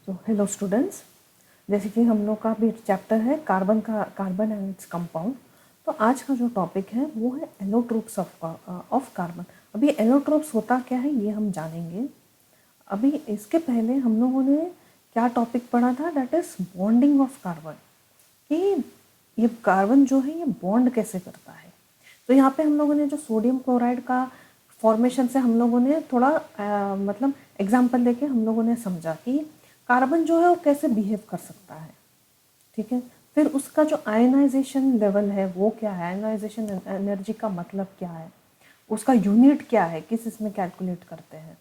तो hello students, जैसे कि हम लोग का भी चैप्टर है कार्बन एंड इट्स कंपाउंड। तो आज का जो टॉपिक है वो है एलोट्रोप्स ऑफ कार्बन। अभी एलोट्रोप्स होता क्या है ये हम जानेंगे। अभी इसके पहले हम लोगों ने क्या टॉपिक पढ़ा था, that is bonding of carbon, कि ये कार्बन जो है ये बॉन्ड कैसे करता है। तो यहाँ पे हम लोगों ने जो सोडियम क्लोराइड का फॉर्मेशन से हम लोगों ने थोड़ा मतलब एग्जाम्पल देके हम लोगों ने समझा कि कार्बन जो है वो कैसे बिहेव कर सकता है। ठीक है, फिर उसका जो आयनाइजेशन लेवल है वो क्या है, आयनाइजेशन एनर्जी का मतलब क्या है, उसका यूनिट क्या है, किस इसमें कैलकुलेट करते हैं।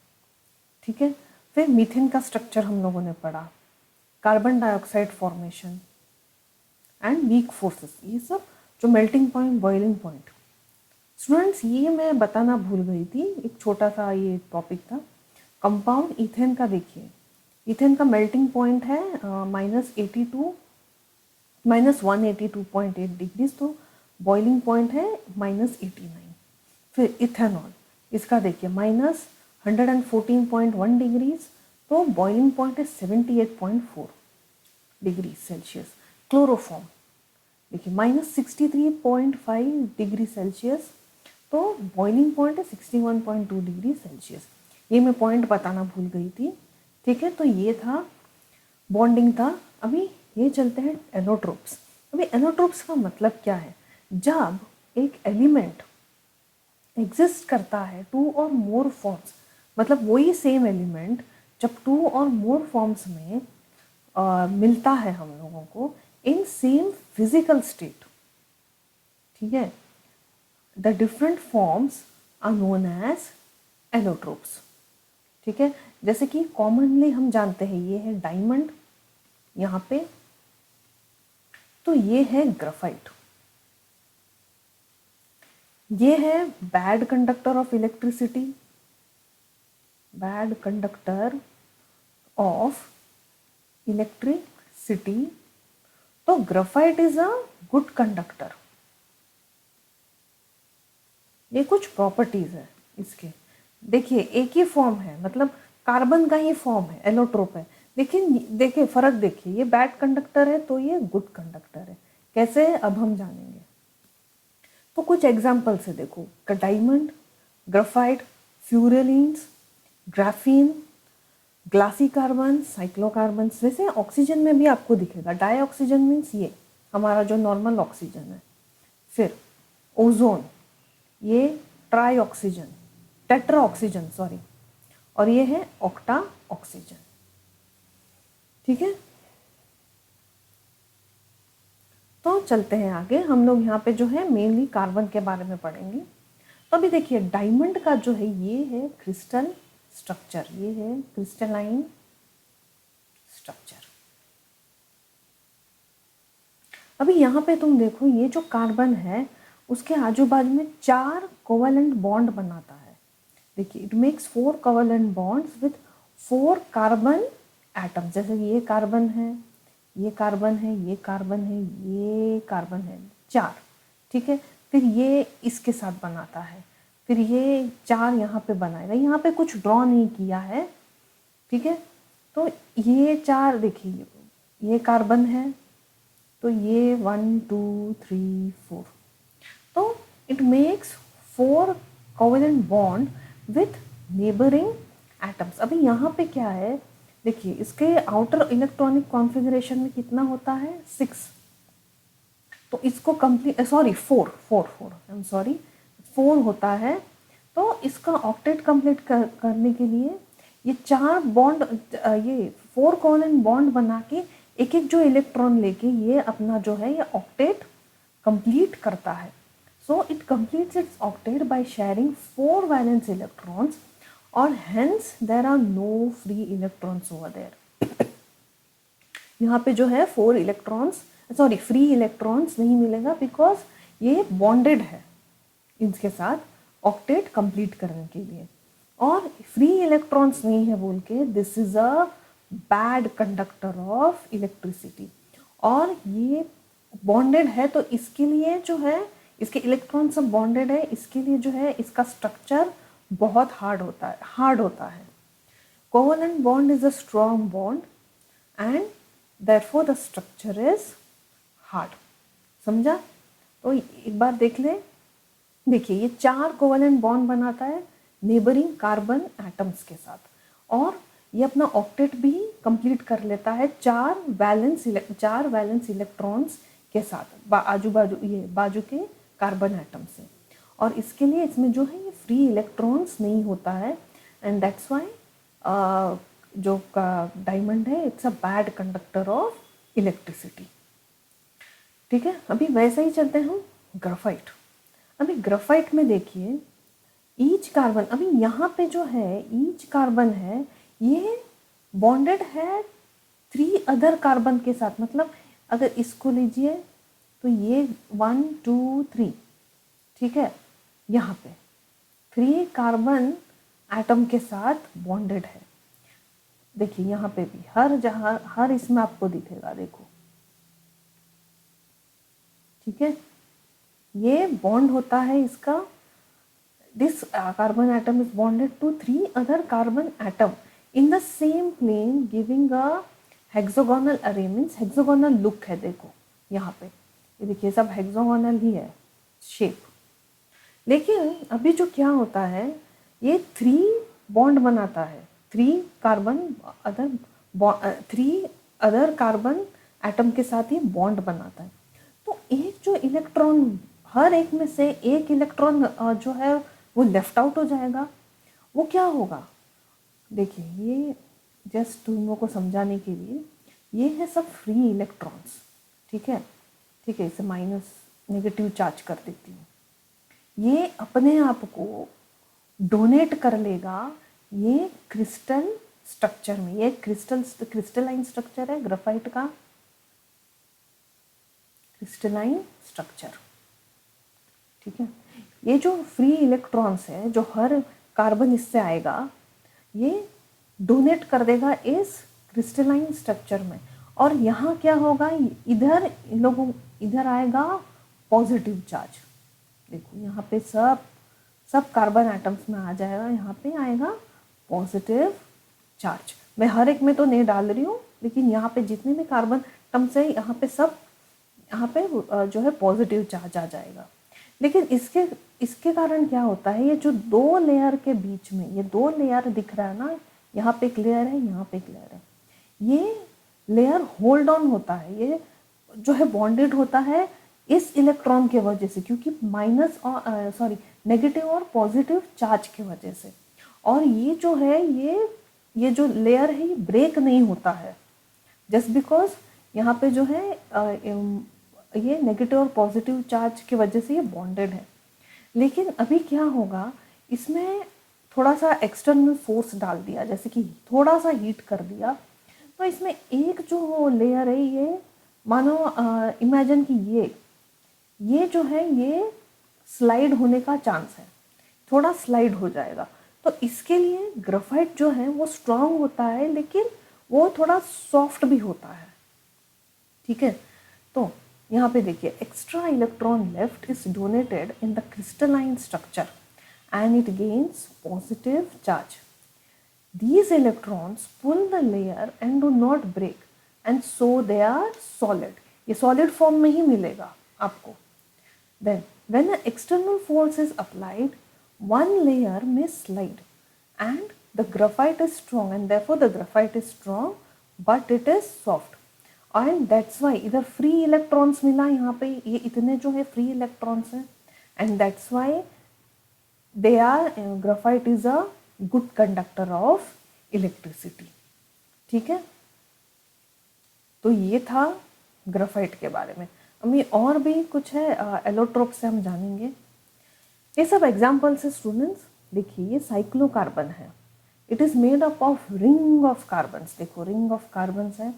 ठीक है, फिर मीथेन का स्ट्रक्चर हम लोगों ने पढ़ा, carbon dioxide formation and weak forces, ये सब जो melting point, boiling point. Students ये मैं बताना भूल गई थी, एक छोटा सा ये टॉपिक था। कंपाउंड इथेन का देखिए, इथेन का मेल्टिंग पॉइंट है -182.8 डिग्रीज, तो बॉइलिंग पॉइंट है -89। फिर इथेनॉल, इसका देखिए -114.1 डिग्रीज, तो बॉइलिंग पॉइंट है 78.4 डिग्री सेल्सियस। क्लोरोफॉर्म देखिए -63.5 डिग्री सेल्सियस, तो बॉइलिंग पॉइंट है 61.2 डिग्री सेल्सियस। ये मैं पॉइंट बताना भूल गई थी। ठीक है, तो ये था बॉन्डिंग था। अभी ये चलते हैं एलोट्रोप्स। अभी एलोट्रोप्स का मतलब क्या है, जब एक एलिमेंट एग्जिस्ट करता है टू और मोर फॉर्म्स, मतलब वही सेम एलिमेंट जब टू और मोर फॉर्म्स में मिलता है हम लोगों को इन सेम फिजिकल स्टेट। ठीक है, the different forms are known as allotropes. ठीक है, जैसे कि कॉमनली हम जानते हैं ये है डायमंड यहाँ पे, तो ये है ग्राफाइट, ये है bad conductor of electricity, bad conductor of electricity. तो graphite is a good conductor. ये कुछ प्रॉपर्टीज है इसके। देखिए एक ही फॉर्म है, मतलब कार्बन का ही फॉर्म है, एलोट्रोप है, लेकिन देखिए फर्क देखिए, ये बैड कंडक्टर है तो ये गुड कंडक्टर है। कैसे, अब हम जानेंगे। तो कुछ एग्जाम्पल से देखो, diamond, graphite, fullerenes, graphene, glassy carbon, cyclocarbon. वैसे ऑक्सीजन में भी आपको दिखेगा, डाई ऑक्सीजन मीन्स ये हमारा जो नॉर्मल ऑक्सीजन है। फिर ओजोन, ये try oxygen, tetra oxygen sorry, और ये है ऑक्टा ऑक्सीजन। ठीक है, तो चलते हैं आगे। हम लोग यहाँ पे जो है मेनली कार्बन के बारे में पढ़ेंगे। तो अभी देखिए डायमंड का जो है ये है क्रिस्टल स्ट्रक्चर, ये है क्रिस्टलाइन स्ट्रक्चर। अभी यहाँ पे तुम देखो, ये जो कार्बन है उसके आजू बाजू में 4 कोवेलेंट बॉन्ड बनाता है। देखिए it makes 4 covalent bonds with 4 carbon atom. जैसे कि ये कार्बन है, ये कार्बन है, ये कार्बन है, ये कार्बन है, 4। ठीक है, फिर ये इसके साथ बनाता है, फिर ये 4 यहाँ पे बनाएगा। यहाँ पे कुछ ड्रॉ नहीं किया है। ठीक है, तो ये 4 देखिए, ये कार्बन है, तो ये 1 2 3 4, तो it makes 4 covalent bond with neighbouring atoms. अभी यहाँ पे क्या है, देखिए इसके आउटर इलेक्ट्रॉनिक कॉन्फ़िगरेशन में कितना होता है, 6। तो इसको complete, sorry 4 I am sorry, 4 होता है। तो इसका ऑक्टेट कंप्लीट करने के लिए ये 4 बॉन्ड, ये 4 कोवेलेंट बॉन्ड बना के एक एक जो इलेक्ट्रॉन लेके ये अपना जो है ये ऑक्टेट कंप्लीट करता है। So it completes its octet by sharing 4 valence electrons, और hence there are no free electrons over there. यहाँ पे जो है 4 इलेक्ट्रॉन्स, सॉरी फ्री इलेक्ट्रॉन्स नहीं मिलेगा, बिकॉज ये बॉन्डेड है इनके साथ ऑक्टेट कंप्लीट करने के लिए। और फ्री इलेक्ट्रॉन्स नहीं है बोल के this is a bad conductor of electricity. और ये बॉन्डेड है तो इसके लिए जो है, इसके इलेक्ट्रॉन सब बॉन्डेड है, इसके लिए जो है इसका स्ट्रक्चर बहुत हार्ड होता है। Covalent bond is a strong bond and therefore the structure is hard. समझा? तो एक बार देख ले, देखिए ये 4 कोवेलेंट बॉन्ड बनाता है नेबरिंग कार्बन एटम्स के साथ, और ये अपना ऑक्टेट भी कंप्लीट कर लेता है 4 वैलेंस इलेक्ट्रॉन्स के साथ आजू बाजू ये बाजू के कार्बन एटम से। और इसके लिए इसमें जो है ये फ्री इलेक्ट्रॉन्स नहीं होता है, एंड दैट्स वाई जो डायमंड है it's a bad conductor of electricity. ठीक है, अभी वैसे ही चलते हैं हम ग्राफाइट। अभी ग्राफाइट में देखिए ईच कार्बन, अभी यहाँ पे जो है ईच कार्बन है ये बॉन्डेड है 3 अदर कार्बन के साथ। मतलब अगर इसको लीजिए तो ये 1 2 3, ठीक है, यहाँ पे 3 कार्बन एटम के साथ बॉन्डेड है। देखिए यहाँ पे भी हर इसमें आपको दिखेगा, देखो, ठीक है, ये बॉन्ड होता है इसका। This carbon atom is bonded to 3 other carbon atom in the same plane giving a hexagonal array, means hexagonal look है। देखो यहाँ पे ये देखिए सब हेक्सागोनल ही है शेप। लेकिन अभी जो क्या होता है ये 3 बॉन्ड बनाता है, 3 अदर कार्बन एटम के साथ ही बॉन्ड बनाता है। तो एक जो इलेक्ट्रॉन, हर एक में से एक इलेक्ट्रॉन जो है वो लेफ्ट आउट हो जाएगा। वो क्या होगा, देखिए ये जस्ट तुम लोगों को समझाने के लिए, ये है सब फ्री इलेक्ट्रॉन्स, ठीक है, ठीक है, इसे माइनस नेगेटिव चार्ज कर देती हूँ। ये अपने आप को डोनेट कर लेगा ये क्रिस्टल स्ट्रक्चर में। ये क्रिस्टलाइन स्ट्रक्चर है ग्राफाइट का, क्रिस्टलाइन स्ट्रक्चर, ठीक है। ये जो फ्री इलेक्ट्रॉन्स है जो हर कार्बन इससे आएगा ये डोनेट कर देगा इस क्रिस्टलाइन स्ट्रक्चर में। और यहाँ क्या होगा, इधर आएगा पॉजिटिव चार्ज। देखो यहाँ पे सब कार्बन एटम्स में आ जाएगा, यहाँ पे आएगा पॉजिटिव चार्ज। मैं हर एक में तो नहीं डाल रही हूँ, लेकिन यहाँ पे जितने भी कार्बन एटम्स है यहाँ पे जो है पॉजिटिव चार्ज आ जाएगा। लेकिन इसके कारण क्या होता है, ये जो 2 लेयर के बीच में, ये 2 लेयर दिख रहा है ना, यहाँ पे एक लेयर है, यहाँ पे एक लेयर है, ये लेयर होल्ड ऑन होता है, ये जो है बॉन्डेड होता है इस इलेक्ट्रॉन के वजह से, क्योंकि नेगेटिव और पॉजिटिव चार्ज की वजह से। और ये जो है ये जो लेयर है ये ब्रेक नहीं होता है, जस्ट बिकॉज यहाँ पे जो है ये नेगेटिव और पॉजिटिव चार्ज की वजह से ये बॉन्डेड है। लेकिन अभी क्या होगा, इसमें थोड़ा सा एक्सटर्नल फोर्स डाल दिया, जैसे कि थोड़ा सा हीट कर दिया, तो इसमें एक जो लेयर है ये मानो इमेजिन कि ये जो है ये स्लाइड होने का चांस है, थोड़ा स्लाइड हो जाएगा। तो इसके लिए ग्राफाइट जो है वो स्ट्रांग होता है, लेकिन वो थोड़ा सॉफ्ट भी होता है, ठीक है। तो यहाँ पे देखिए extra electron left is donated in the crystalline structure and it gains positive charge. These electrons pull the layer and do not break, and so they are solid. ये solid form में ही मिलेगा आपको। Then when an external force is applied, one layer may slide, and the graphite is strong, and therefore the graphite is strong, but it is soft. And that's why इधर free electrons मिला, यहाँ पे ये इतने जो है free electrons हैं, and that's why graphite is a good conductor of electricity, ठीक है। तो ये था ग्राफाइट के बारे में। अभी और भी कुछ है एलोट्रोप से हम जानेंगे। ये सब एग्जाम्पल्स है स्टूडेंट्स। देखिए ये साइक्लोकार्बन है, it is made up of ring of carbons. देखो रिंग ऑफ कार्बन्स है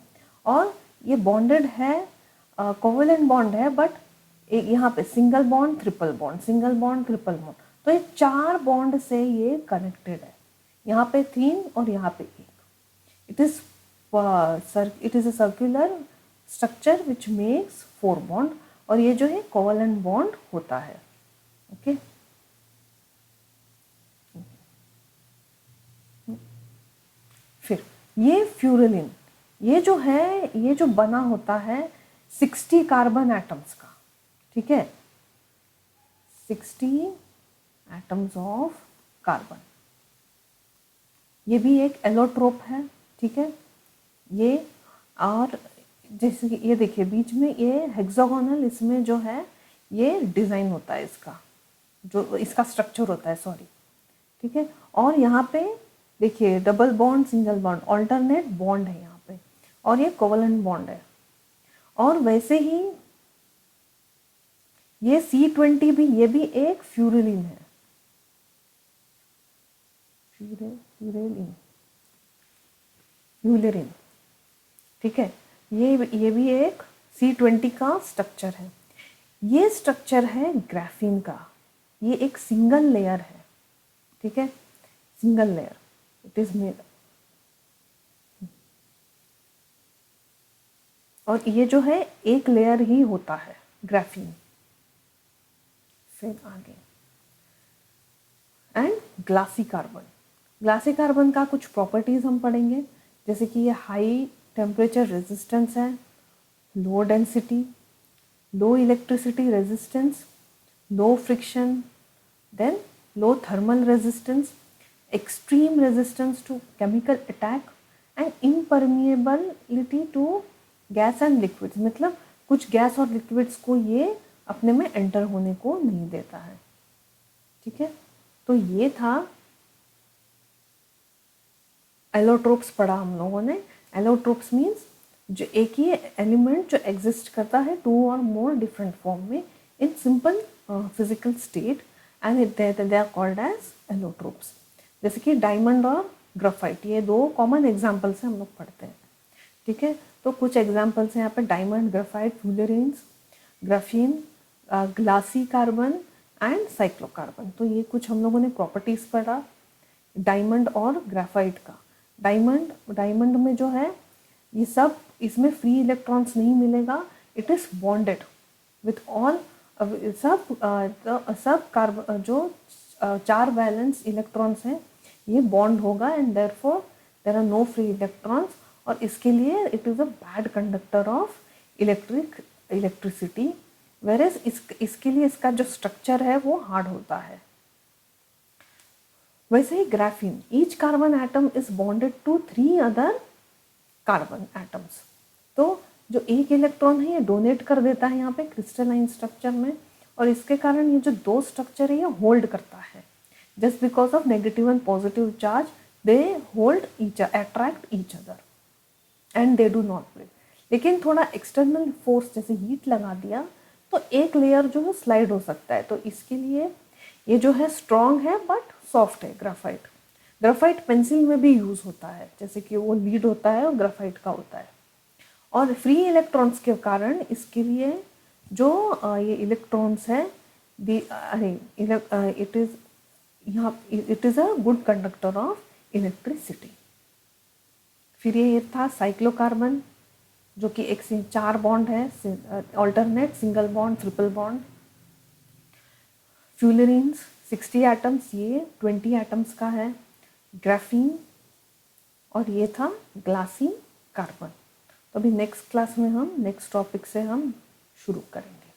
और ये बॉन्डेड है, कोवेलेंट बॉन्ड है, बट यहाँ पे single bond triple bond, single bond triple bond, तो ये 4 बॉन्ड से ये कनेक्टेड है। यहाँ पे 3 और यहाँ पे 1। It is a circular structure which makes 4 bond, और ये जो है कोवेलेंट बॉन्ड होता है, ओके। फिर ये फ्यूरेलिन, ये जो है, ये जो बना होता है 60 कार्बन एटम्स का, ठीक है, 60 एटम्स ऑफ कार्बन। ये भी एक एलोट्रोप है, ठीक है। ये और जैसे कि ये देखिए बीच में ये हेक्सागोनल, इसमें जो है ये डिज़ाइन होता है इसका, जो इसका स्ट्रक्चर होता है, सॉरी, ठीक है। और यहाँ पे देखिए double bond, single bond, alternate bond है यहाँ पे, और ये कोवलेंट बॉन्ड है। और वैसे ही ये C20 भी, ये भी एक फ्यूरेलिन है, फ्यूरेलिन, फ्यूलेरिन, ठीक है। ये भी एक C20 का स्ट्रक्चर है। ये स्ट्रक्चर है ग्राफीन का, ये एक सिंगल लेयर है, ठीक है, single layer it is made. और ये जो है एक लेयर ही होता है ग्राफीन। फिर आगे and glassy carbon. Glassy carbon का कुछ प्रॉपर्टीज हम पढ़ेंगे, जैसे कि ये हाई टेम्परेचर रेजिस्टेंस है, low density, low electricity resistance, low friction, then low thermal resistance, extreme resistance to chemical attack and impermeability to gas and liquids। मतलब कुछ गैस और लिक्विड्स को ये अपने में एंटर होने को नहीं देता है, ठीक है। तो ये था एलोट्रोप्स पढ़ा हम लोगों ने। एलोट्रोप्स मीन्स जो एक ही एलिमेंट जो एग्जिस्ट करता है 2 और मोर डिफरेंट फॉर्म में in simple physical state, and they are called as allotropes. जैसे कि डायमंड और ग्राफाइट, ये 2 कॉमन एग्जाम्पल्स हैं हम लोग पढ़ते हैं, ठीक है। तो कुछ एग्जाम्पल्स हैं यहाँ पे, diamond, graphite, fullerenes, graphene, glassy carbon and cyclocarbon. तो ये कुछ हम लोगों ने प्रॉपर्टीज पढ़ा डायमंड और ग्राफाइट का। डायमंड में जो है ये सब, इसमें फ्री इलेक्ट्रॉन्स नहीं मिलेगा, it is bonded with all, सब कार्बन जो 4 वैलेंस इलेक्ट्रॉन्स हैं ये बॉन्ड होगा, and therefore there are no free electrons. और इसके लिए it is a bad conductor of electricity, whereas इसके लिए इसका जो स्ट्रक्चर है वो हार्ड होता है। वैसे ही graphene, each carbon atom is bonded to 3 other carbon atoms. तो जो एक इलेक्ट्रॉन है ये डोनेट कर देता है यहाँ पे क्रिस्टलाइन स्ट्रक्चर में, और इसके कारण ये जो 2 स्ट्रक्चर है ये होल्ड करता है। Just because of negative and positive charge they hold each, attract each other and they do not break. लेकिन थोड़ा एक्सटर्नल फोर्स जैसे हीट लगा दिया तो एक लेयर जो है स्लाइड हो सकता है। तो इसके लिए ये जो है स्ट्रॉन्ग है बट सॉफ्ट है ग्राफाइट। ग्राफाइट पेंसिल में भी यूज़ होता है, जैसे कि वो लीड होता है और ग्राफाइट का होता है। और फ्री इलेक्ट्रॉन्स के कारण इसके लिए जो ये इलेक्ट्रॉन्स है, इट इज यहाँ it is a good conductor of electricity. फिर ये था साइक्लोकार्बन, जो कि एक से 4 बॉन्ड है, alternate, single bond, triple bond. Fullerenes 60 atoms, ये 20 एटम्स का है। ग्राफीन, और ये था ग्लासी कार्बन। तो अभी नेक्स्ट क्लास में हम नेक्स्ट टॉपिक से हम शुरू करेंगे।